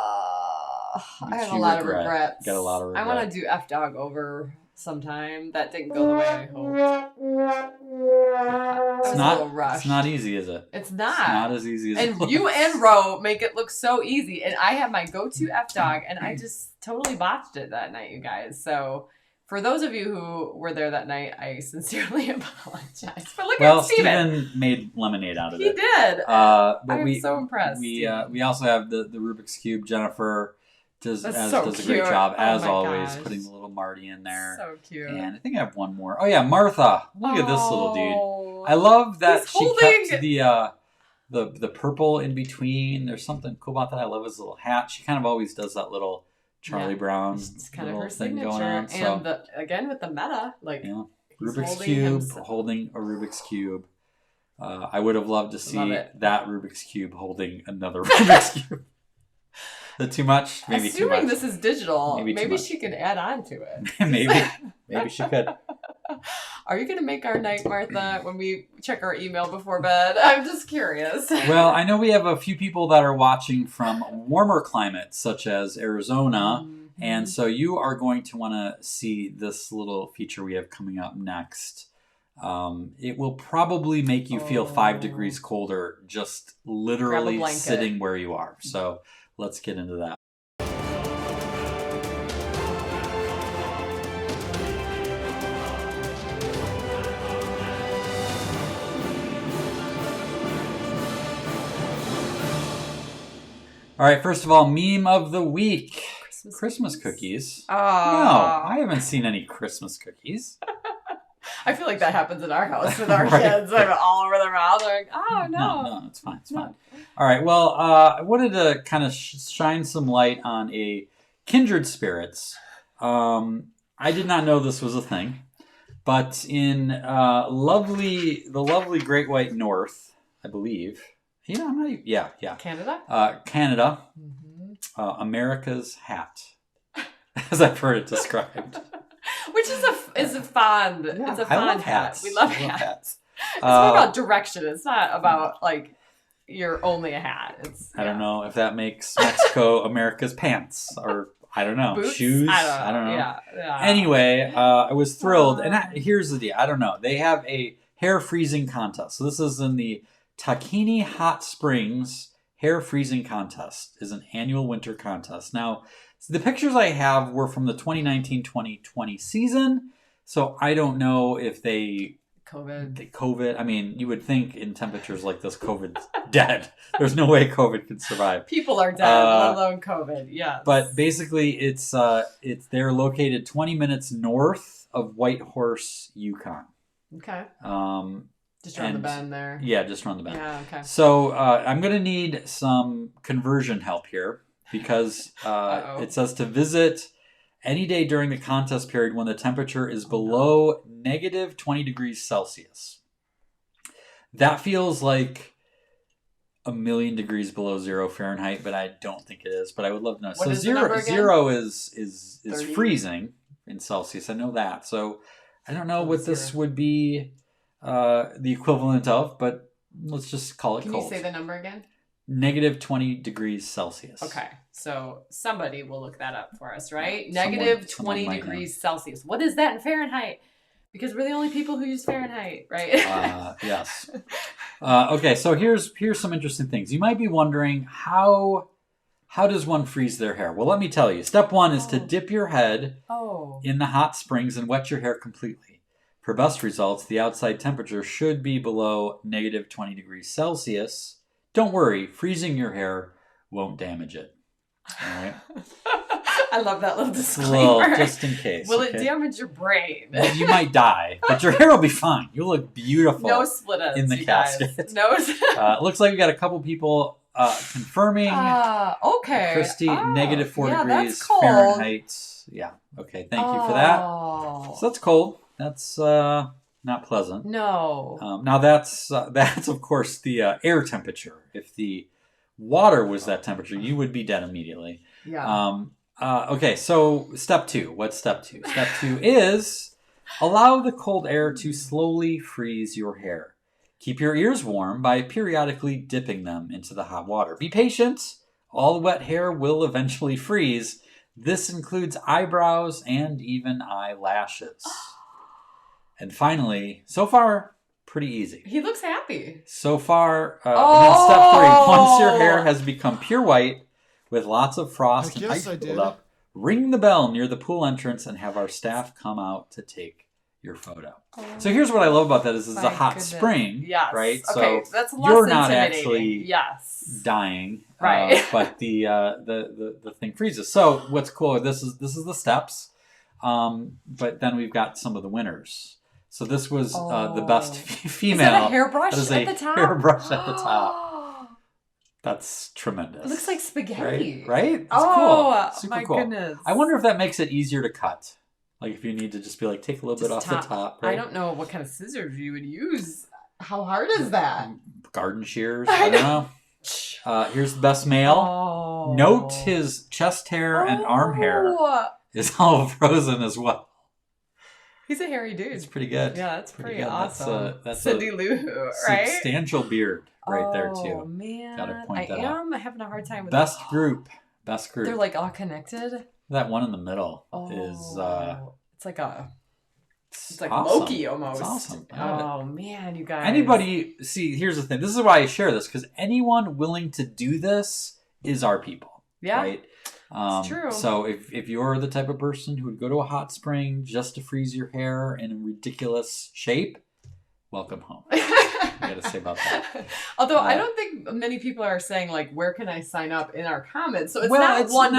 I have a lot of regrets. Got a lot of regrets. I want to do F Dog over sometime. That didn't go the way I hoped. It's not easy, is it? It's not. It's not as easy as it looks. And you and Ro make it look so easy. And I have my go-to F-Dog, and I just totally botched it that night, you guys. So for those of you who were there that night, I sincerely apologize. But look at Steven made lemonade out of it. He did. I'm so impressed. We also have the Rubik's Cube. Jennifer does a great cute. job, as always, putting the little Marty in there. So cute. And I think I have one more. Oh, yeah, Martha. Look at this little dude. I love that kept the purple in between. There's something cool about that. I love his little hat. She kind of always does that little Charlie Brown it's kind of her thing signature. going on. And again with the meta, like Rubik's Cube, holding a Rubik's Cube. I would have loved to see that Rubik's Cube holding another Rubik's Cube. Is it too much? Maybe too much. Assuming this is digital, maybe she could add on to it. maybe she could. Are you going to make our night, Martha, when we check our email before bed? I'm just curious. Well, I know we have a few people that are watching from warmer climates, such as Arizona. And so you are going to want to see this little feature we have coming up next. It will probably make you feel 5 degrees colder just literally sitting where you are. So let's get into that. All right, first of all, meme of the week. Christmas cookies. No, I haven't seen any Christmas cookies. I feel like that happens in our house with our kids. They're all over their mouth. They're like, oh, no. No, it's fine. It's fine. All right, well, I wanted to kind of shine some light on a kindred spirits. I did not know this was a thing, but in the lovely Great White North, I believe. You know, I'm not even, yeah. Canada? Canada. America's hat, as I've heard it described. Which is a fond, it's a fond hat. We love hats. It's more about direction. It's not about like you're only a hat. I don't know if that makes Mexico America's pants, or I don't know, boots? Shoes. I don't know. Yeah. Anyway, I was thrilled, and here's the deal. I don't know. They have a hair freezing contest. So this is in the Tahkeena Hot Springs Hair Freezing Contest. Is an annual winter contest. Now, the pictures I have were from the 2019-2020 season, so I don't know if COVID. I mean, you would think in temperatures like this, COVID's dead. There's no way COVID could survive. People are dead, let alone COVID. Yeah. But basically, it's they're located 20 minutes north of Whitehorse, Yukon. Okay. Just around the bend there. Yeah, just around the bend. Yeah, okay. So I'm going to need some conversion help here because it says to visit any day during the contest period when the temperature is below negative 20 degrees Celsius. That feels like 1,000,000 degrees below 0 Fahrenheit, but I don't think it is. But I would love to know. What so is zero is freezing in Celsius. I know that. So I don't know what this would be. the equivalent of, but let's just call it Can cold. you say the number again? Negative 20 degrees Celsius. Okay, so somebody will look that up for us, right? Someone Negative 20 might degrees Celsius. What is that in Fahrenheit? Because we're the only people who use Fahrenheit, right? Yes. Okay, so here's some interesting things. You might be wondering, how does one freeze their hair? Well, let me tell you. Step 1 is to dip your head in the hot springs and wet your hair completely. For best results, the outside temperature should be below negative 20 degrees Celsius. Don't worry, freezing your hair won't damage it. All right? I love that little disclaimer. Well, just in case. Will it damage your brain? Well, you might die, but your hair will be fine. You'll look beautiful. No split ends in the you casket. Guys. No. It looks like we got a couple people confirming. Okay. Christy, negative 4 degrees that's cold. Fahrenheit. Yeah. Okay. Thank you for that. So that's cold. That's not pleasant. No. Now that's of course the air temperature. If the water was that temperature, you would be dead immediately. Yeah. Okay. So step 2. What's step 2? Step 2 is allow the cold air to slowly freeze your hair. Keep your ears warm by periodically dipping them into the hot water. Be patient. All wet hair will eventually freeze. This includes eyebrows and even eyelashes. And finally, so far, pretty easy. He looks happy. So far, and then step 3. Once your hair has become pure white with lots of frost and ice buildup, ring the bell near the pool entrance and have our staff come out to take your photo. So here's what I love about that is it's a hot spring, right? Okay, so that's less you're not intimidating. actually dying, right? But the thing freezes. So what's cool? This is the steps, but then we've got some of the winners. So this was the best female. Is that a hairbrush at the top? Hairbrush at the top. That's tremendous. It looks like spaghetti. Right? It's cool. Super my cool. Goodness. I wonder if that makes it easier to cut. Like if you need to just be like, take a little bit off the top. Right? I don't know what kind of scissors you would use. How hard is that? Garden shears. I don't know. Here's the best male. Note his chest hair and arm hair is all frozen as well. He's a hairy dude. It's pretty good. Yeah, that's pretty good. awesome. That's Cindy Lou Who, right? Substantial beard right there too. Oh man, Gotta point that I am having a hard time with best group. They're like all connected. That one in the middle is. It's like awesome. Loki almost. It's awesome. Man, you guys. Anybody see? Here's the thing. This is why I share this because anyone willing to do this is our people. Yeah. Right. It's true. So if you're the type of person who would go to a hot spring just to freeze your hair in a ridiculous shape, welcome home. I got to say about that. Although I don't think many people are saying like, where can I sign up in our comments? So it's not one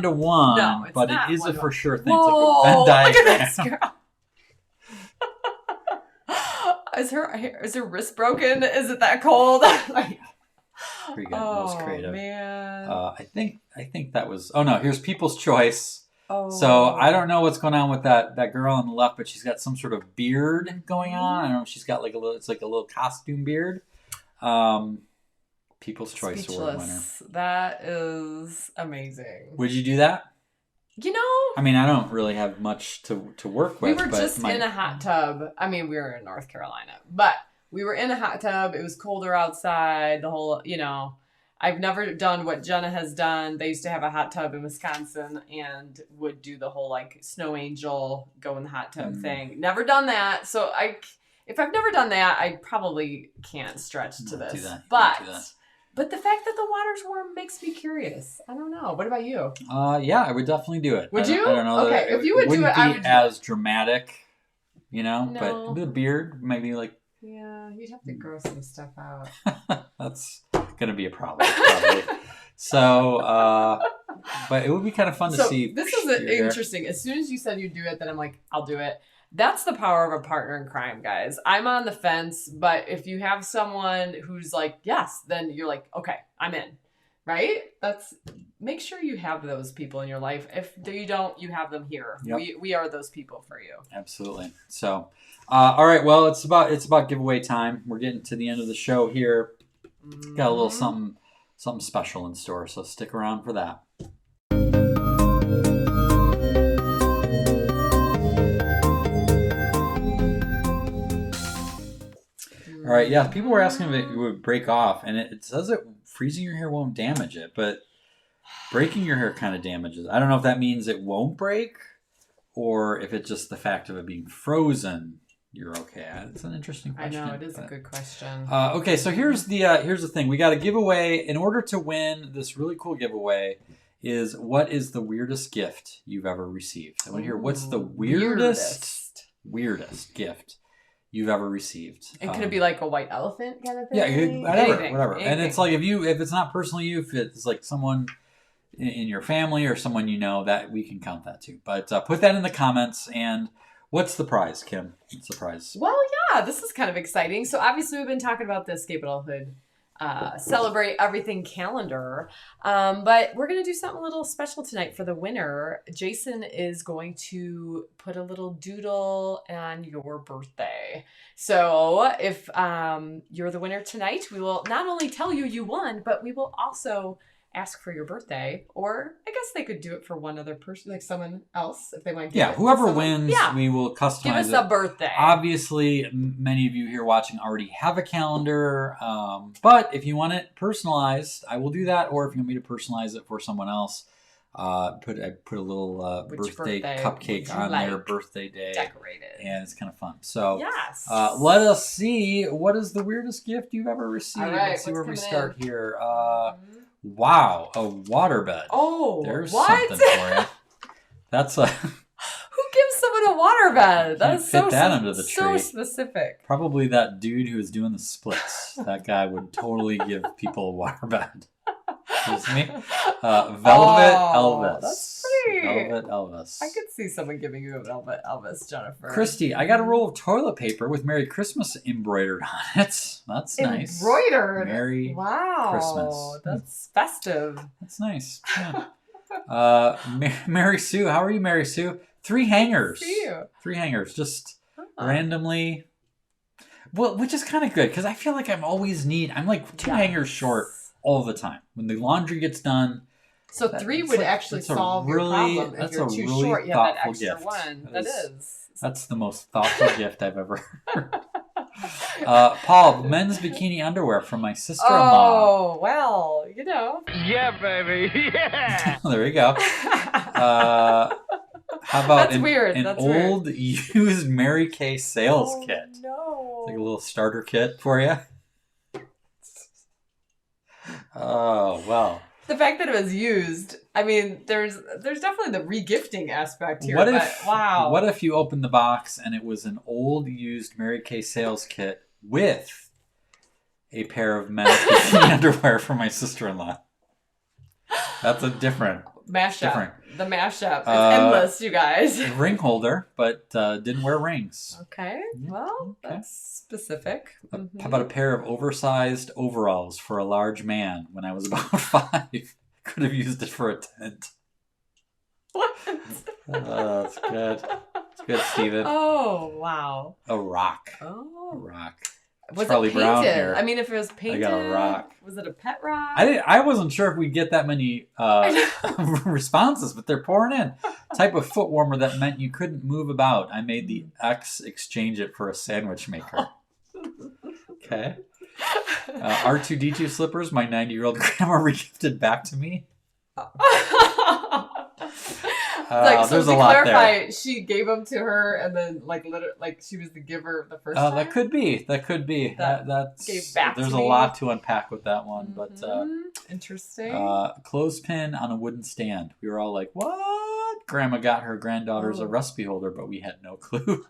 to one. No, it's but not it is a for sure thing. Whoa, it's like a Venn diagram. look at this girl. Is her wrist broken? Is it that cold? Pretty good. Most creative. Man. I think that was. Oh no! Here's People's Choice. So I don't know what's going on with that girl on the left, but she's got some sort of beard going on. I don't know if she's got like a little. It's like a little costume beard. People's Choice Award winner. That is amazing. Would you do that? You know, I mean, I don't really have much to work with. We were just in a hot tub. I mean, we were in North Carolina, but we were in a hot tub. It was colder outside. The whole, I've never done what Jenna has done. They used to have a hot tub in Wisconsin and would do the whole like snow angel, go in the hot tub thing. Never done that. So if I've never done that, I probably can't stretch to this. Do that. But the fact that the water's warm makes me curious. I don't know. What about you? Yeah, I would definitely do it. Would you? I don't know. Okay, if you would do it, I would do as dramatic, No. But the beard, maybe like. Yeah, you'd have to grow some stuff out. That's gonna be a problem, probably. So, but it would be kind of fun to see. This is interesting. As soon as you said you'd do it, then I'm like, I'll do it. That's the power of a partner in crime, guys. I'm on the fence, but if you have someone who's like, yes, then you're like, okay, I'm in, right? Make sure you have those people in your life. If you don't, you have them here. Yep. We are those people for you. Absolutely. So, all right. Well, it's about giveaway time. We're getting to the end of the show here. Got a little something special in store, so stick around for that. All right, yeah. People were asking if it would break off, and it says that freezing your hair won't damage it, but breaking your hair kind of damages. I don't know if that means it won't break, or if it's just the fact of it being frozen. You're okay. It's an interesting question. I know, it is a good question. Okay, so here's the thing. We got a giveaway. In order to win this really cool giveaway, what is the weirdest gift you've ever received? I want to hear what's the weirdest gift you've ever received. And could it be like a white elephant kind of thing? Yeah, whatever. Anything. And it's like if it's not personally you, if it's like someone in your family or someone you know, that we can count that too. But put that in the comments. And what's the prize, Kim? What's the prize? Well, yeah, this is kind of exciting. So obviously we've been talking about the Escape Adulthood Celebrate Everything calendar. But we're going to do something a little special tonight for the winner. Jason is going to put a little doodle on your birthday. So if you're the winner tonight, we will not only tell you won, but we will also ask for your birthday, or I guess they could do it for one other person, like someone else, if they might. Yeah, whoever wins, we will customize it. Give us a birthday. Obviously, many of you here watching already have a calendar, but if you want it personalized, I will do that. Or if you want me to personalize it for someone else, put a little birthday cupcake on their birthday day, decorated, and it's kind of fun. So yes, let us see what is the weirdest gift you've ever received. All right, let's see where we start here. Wow, a waterbed. Oh, there's what? something for you. That's a. Who gives someone a waterbed? That is fit that under the tree. So specific. Probably that dude who was doing the splits. That guy would totally give people a waterbed. Excuse me. Velvet Elvis. That's pretty. Velvet Elvis. I could see someone giving you a Velvet Elvis, Jennifer. Christy, I got a roll of toilet paper with Merry Christmas embroidered on it. That's nice. Embroidered. Merry Christmas. That's festive. That's nice. Yeah. Mary Sue, how are you, Mary Sue? 3 hangers. See you. 3 hangers, just randomly. Well, which is kind of good because I feel like I'm like 2 hangers short all the time. When the laundry gets done. So 3 would actually solve your problem. If you're too short, you have that extra gift. one. That's the most thoughtful gift I've ever heard. Paul, men's bikini underwear from my sister-in-law. Oh, well, you know. Yeah, baby. Yeah. There you go. How about an old used Mary Kay sales kit? No. It's like a little starter kit for you. Oh, well. The fact that it was used, I mean, there's definitely the regifting aspect here. Wow. What if you opened the box and it was an old used Mary Kay sales kit with a pair of men's bikini underwear for my sister-in-law? That's a different mashup. The mashup. It's endless, you guys. Ring holder, but didn't wear rings. Okay. Well, that's specific. How about a pair of oversized overalls for a large man when I was about 5? Could have used it for a tent. What? That's good. It's good, Steven. Oh, wow. A rock. Oh. A rock. Was it probably painted? Brown here. I mean, if it was painted, I got a rock. Was it a pet rock? I wasn't sure if we'd get that many responses, but they're pouring in. Type of foot warmer that meant you couldn't move about. I made the ex exchange it for a sandwich maker. Okay. R2-D2 slippers my 90-year-old grandma regifted back to me. There's a lot there. She gave them to her, and then like she was the giver the first time. That could be. That's gave back there's to a me. lot to unpack with that one, but interesting. Clothespin on a wooden stand. We were all like, "What?" Grandma got her granddaughters a recipe holder, but we had no clue.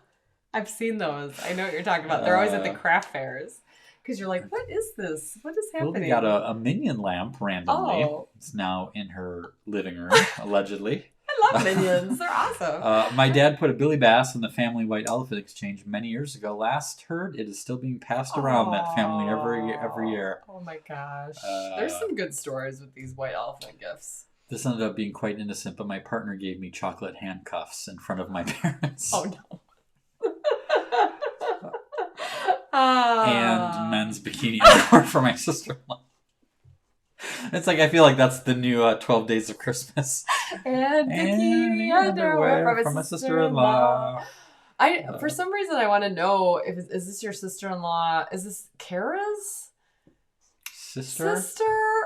I've seen those. I know what you're talking about. They're always at the craft fairs. Because you're like, what is this? What is happening? Hildy got a minion lamp randomly. Oh. It's now in her living room, allegedly. I love minions. They're awesome. My dad put a Billy Bass in the family white elephant exchange many years ago. Last heard, it is still being passed around that family every year. Oh my gosh. There's some good stories with these white elephant gifts. This ended up being quite innocent, but my partner gave me chocolate handcuffs in front of my parents. Oh no. And men's bikini underwear for my sister-in-law. It's like, I feel like that's the new 12 Days of Christmas. And bikini underwear from my sister-in-law. For some reason, I want to know is this your sister-in-law? Is this Kara's sister?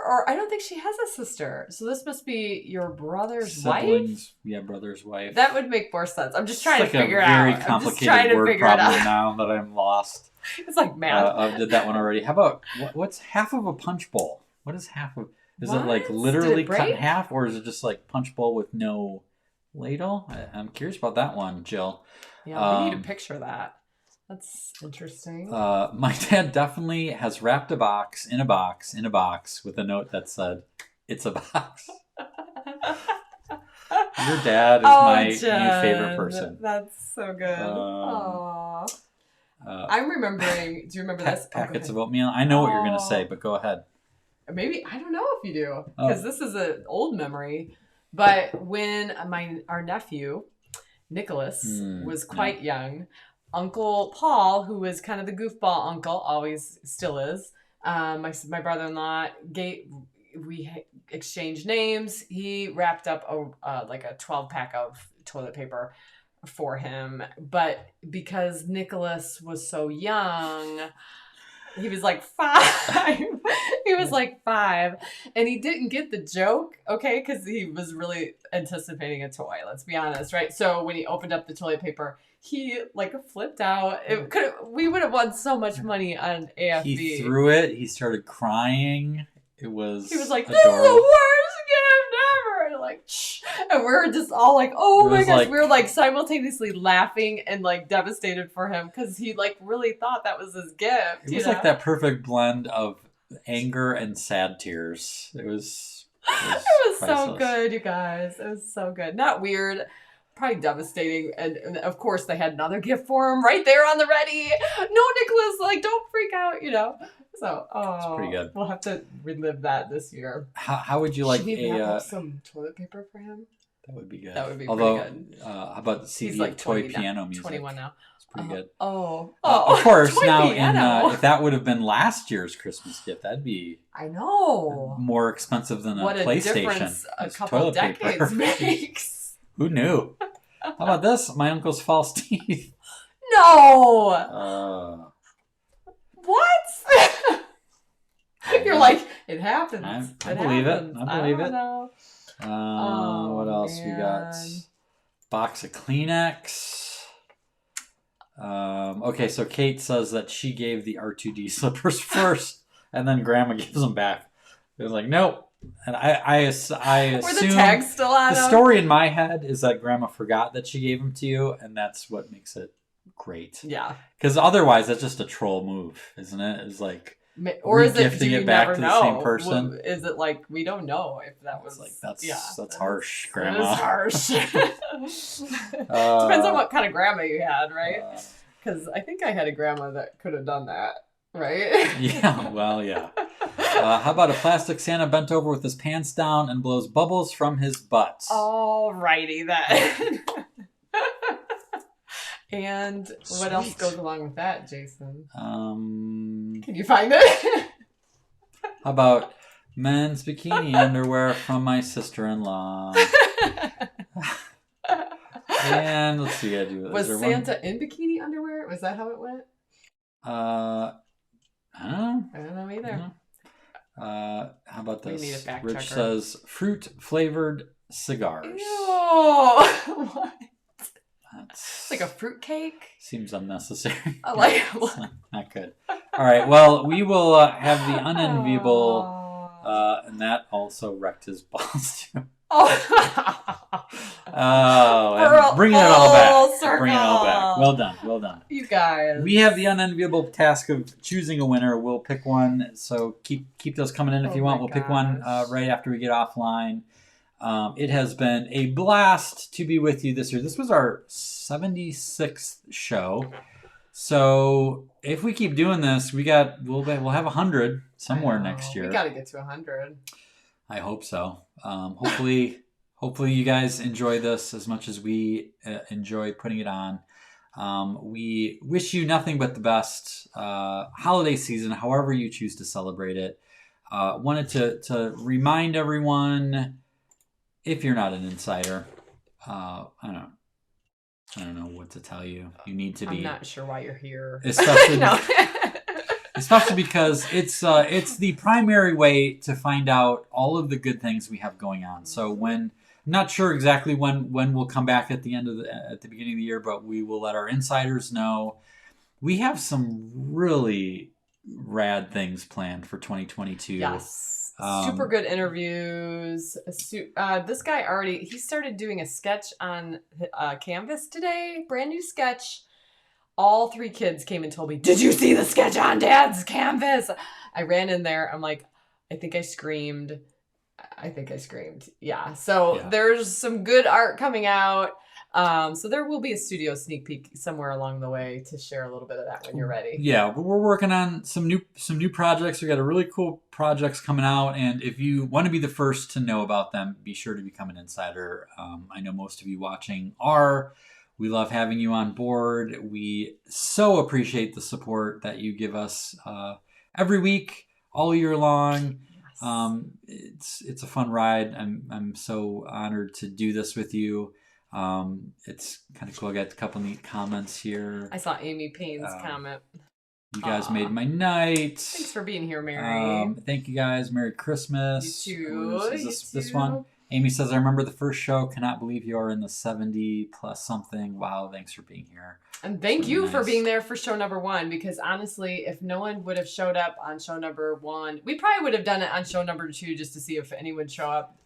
Or I don't think she has a sister. So this must be your brother's Siblings. wife? Yeah, brother's wife. That would make more sense. I'm just trying to figure it out. out. Very complicated word problem now that I'm lost. It's like math. I did that one already. How about, what's half of a punch bowl? What is half of... Is it like literally cut in half, or is it just like punch bowl with no ladle? I'm curious about that one, Jill. Yeah, we need to picture that. That's interesting. My dad definitely has wrapped a box in a box in a box with a note that said, "It's a box." Your dad is my new favorite person. That's so good. I'm remembering. Do you remember this? Packets of oatmeal. I know what you're going to say, but go ahead. Maybe, I don't know if you do, because this is an old memory. But when our nephew, Nicholas, was quite young, Uncle Paul, who was kind of the goofball uncle, always still is, my brother-in-law, we exchanged names. He wrapped up like a 12-pack of toilet paper for him. But because Nicholas was so young... He was like 5. He was like 5. And he didn't get the joke, okay? Because he was really anticipating a toy, let's be honest, right? So when he opened up the toilet paper, he like flipped out. We would have won so much money on AFB. He threw it. He started crying. He was like, this is the worst gift ever. And like, shh. And we're just all like, oh my gosh. We were like simultaneously laughing and like devastated for him because he like really thought that was his gift. It was like that perfect blend of anger and sad tears. It was so good, you guys. It was so good. Not weird. Probably devastating. And of course they had another gift for him right there on the ready. No, Nicholas, like don't freak out, So, it's pretty good. We'll have to relive that this year. How would you like Should we wrap up some toilet paper for him? That would be good. That would be pretty good. How about the CD He's like toy piano music? 21 now. It's pretty good. Of course. Now, if that would have been last year's Christmas gift, that'd be more expensive than a PlayStation. What a difference a couple decades makes. Who knew? How about this? My uncle's false teeth. No. What? You're like, it happens. I believe it. I believe it. Know. What else we got? Box of Kleenex. Okay, so Kate says that she gave the R2D slippers first, and then Grandma gives them back. It was like, nope. And I assume were the tags still on the story in my head is that Grandma forgot that she gave them to you, and that's what makes it great. Yeah. Because otherwise, that's just a troll move, isn't it? It's like, or is it gifting it back to the same person? Well, is it like we don't know if that was like that's harsh, Grandma. That is harsh. Depends on what kind of grandma you had, right? Because I think I had a grandma that could have done that, right? Yeah. Well, yeah. How about a plastic Santa bent over with his pants down and blows bubbles from his butt? Alrighty then. And what else goes along with that, Jason? Can you find it? How about men's bikini underwear from my sister-in-law? And let's see, was Santa in bikini underwear? Was that how it went? I don't know either. How about this? We need a fact Rich checker. says fruit-flavored cigars. Ew. What? It's like a fruitcake. Seems unnecessary. I like not good. All right. Well, we will have the unenviable, and that also wrecked his balls too. And bringing it all back. Bringing it all back. Well done. Well done. You guys. We have the unenviable task of choosing a winner. We'll pick one. So keep those coming in if you want. We'll pick one right after we get offline. It has been a blast to be with you this year. This was our 76th show. So if we keep doing this, we'll have 100 somewhere next year. We got to get to 100. I hope so. Hopefully you guys enjoy this as much as we enjoy putting it on. We wish you nothing but the best holiday season, however you choose to celebrate it. Wanted to remind everyone, if you're not an insider, I don't know, I don't know what to tell you. You need to be. I'm not sure why you're here. Especially, especially because it's the primary way to find out all of the good things we have going on. So I'm not sure exactly when we'll come back at the beginning of the year, but we will let our insiders know. We have some really rad things planned for 2022. Yes. Super good interviews. This guy he started doing a sketch on Canvas today. Brand new sketch. All 3 kids came and told me, "Did you see the sketch on Dad's Canvas?" I ran in there. I'm like, I think I screamed. Yeah. So there's some good art coming out. So there will be a studio sneak peek somewhere along the way to share a little bit of that when you're ready. Yeah, but we're working on some new projects. We got a really cool projects coming out, and if you want to be the first to know about them, be sure to become an insider. I know most of you watching are. We love having you on board. We so appreciate the support that you give us every week, all year long. It's a fun ride. I'm so honored to do this with you. It's kind of cool. I got a couple neat comments here. I saw Amy Payne's comment. You guys made my night. Thanks for being here, Mary. Thank you guys. Merry Christmas. You too. Is this one? Amy says, I remember the first show. Cannot believe you are in the 70 plus something. Wow, thanks for being here. And thank you for being there for show number 1, because honestly, if no one would have showed up on show number 1, we probably would have done it on show number 2 just to see if anyone would show up.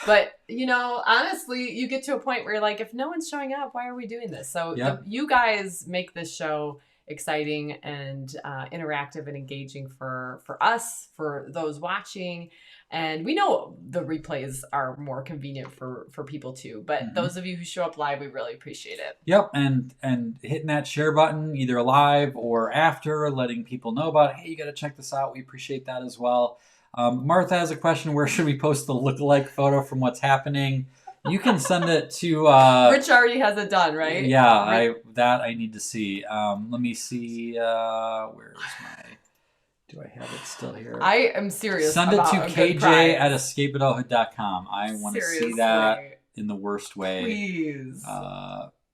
But, honestly, you get to a point where you're like, if no one's showing up, why are we doing this? So you guys make this show exciting and interactive and engaging for us, for those watching. And we know the replays are more convenient for people too. But those of you who show up live, we really appreciate it. Yep. And hitting that share button, either live or after, letting people know about it. Hey, you got to check this out. We appreciate that as well. Martha has a question. Where should we post the lookalike photo from what's happening? You can send it to... Rich already has it done, right? Yeah, I need to see. Let me see. Where is my... Do I have it still here? I am serious. Send it to kj@escapeadulthood.com. I want to see that in the worst way. Please.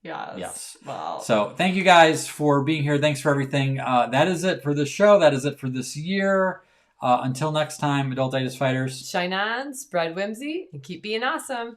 Yes. Well. So thank you guys for being here. Thanks for everything. That is it for this show. That is it for this year. Until next time, Adultitis Fighters. Shine on, spread whimsy, and keep being awesome.